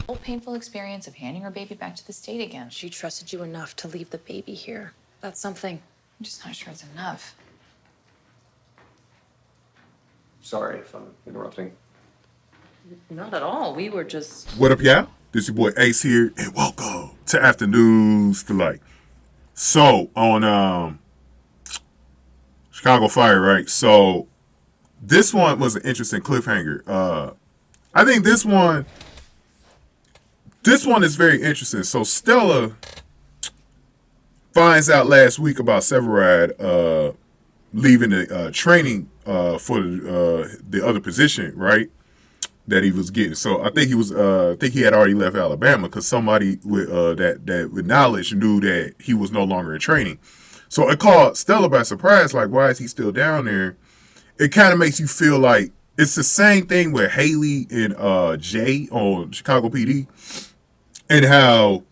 whole painful experience of handing her baby back to the state again. She trusted you enough to leave the baby here. That's something. I'm just not sure it's enough. Sorry if I'm interrupting. Not at all. We were just... What up, y'all? This your boy Ace here, and welcome to Afternoons Delight. So, on Chicago Fire, right? So, this one was an interesting cliffhanger. I think this one is very interesting. So, Stella finds out last week about Severide leaving the training for the other position, right? That he was getting. So I think he had already left Alabama because somebody with that with knowledge knew that he was no longer in training. So it caught Stella by surprise, like, why is he still down there? It kind of makes you feel like it's the same thing with Haley and Jay on Chicago PD, and how,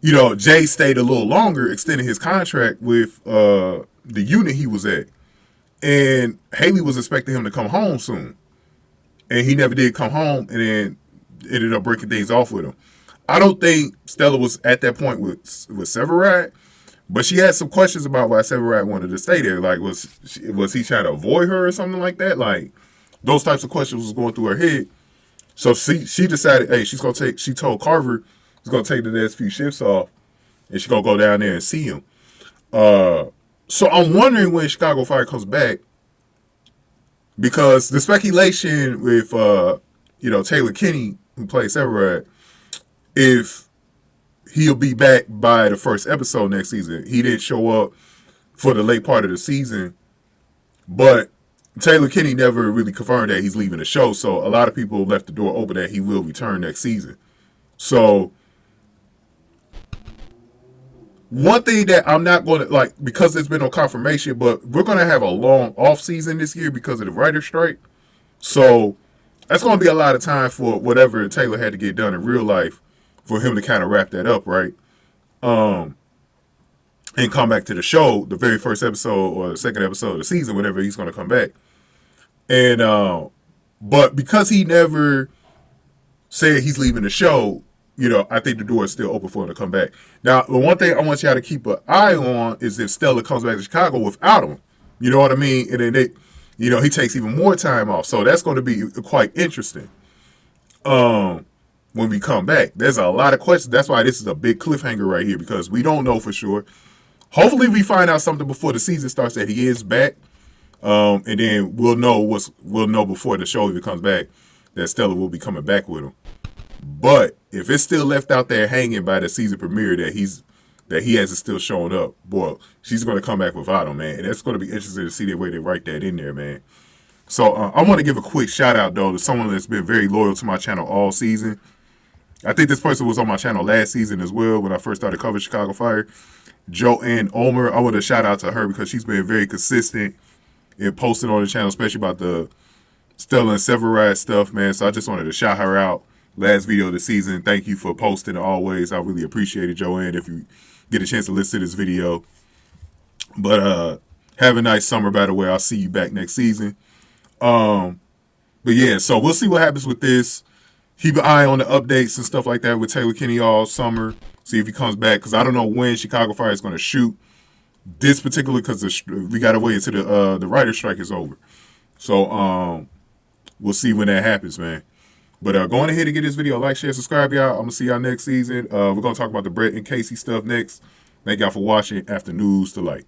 Jay stayed a little longer, extending his contract with the unit he was at. And Haley was expecting him to come home soon. And he never did come home, and then ended up breaking things off with him. I don't think Stella was at that point with Severide, but she had some questions about why Severide wanted to stay there. Like, was he trying to avoid her or something like that? Like, those types of questions was going through her head. So she decided, hey, she told Carver she's gonna take the next few shifts off, and she's gonna go down there and see him. So I'm wondering when Chicago Fire comes back. Because the speculation with, Taylor Kinney, who plays Severide, if he'll be back by the first episode next season. He didn't show up for the late part of the season, but Taylor Kinney never really confirmed that he's leaving the show, so a lot of people left the door open that he will return next season. So, one thing that I'm not going to, because there's been no confirmation, but we're going to have a long off season this year because of the writer's strike. So that's going to be a lot of time for whatever Taylor had to get done in real life for him to kind of wrap that up, right? And come back to the show, the very first episode or the second episode of the season, whenever he's going to come back. And, but because he never said he's leaving the show, I think the door is still open for him to come back. Now, the one thing I want y'all to keep an eye on is if Stella comes back to Chicago without him. You know what I mean? And then he takes even more time off. So that's going to be quite interesting. When we come back, there's a lot of questions. That's why this is a big cliffhanger right here, because we don't know for sure. Hopefully, we find out something before the season starts that he is back, and then we'll know before the show even comes back that Stella will be coming back with him. But if it's still left out there hanging by the season premiere that he hasn't still shown up, boy, she's going to come back without him, man. And that's going to be interesting to see the way they write that in there, man. So I want to give a quick shout out, though, to someone that's been very loyal to my channel all season. I think this person was on my channel last season as well when I first started covering Chicago Fire. Joanne Omer, I want to shout out to her because she's been very consistent in posting on the channel, especially about the Stella and Severide stuff, man. So I just wanted to shout her out. Last video of the season. Thank you for posting always. I really appreciate it, Joanne, if you get a chance to listen to this video. But have a nice summer, by the way. I'll see you back next season. But yeah, so we'll see what happens with this. Keep an eye on the updates and stuff like that with Taylor Kinney all summer. See if he comes back, because I don't know when Chicago Fire is going to shoot this particular, because we got to wait until the writer's strike is over. So we'll see when that happens, man. But go on ahead and get this video, like, share, subscribe, y'all. I'm going to see y'all next season. We're going to talk about the Brett and Casey stuff next. Thank y'all for watching Afternoons Delight.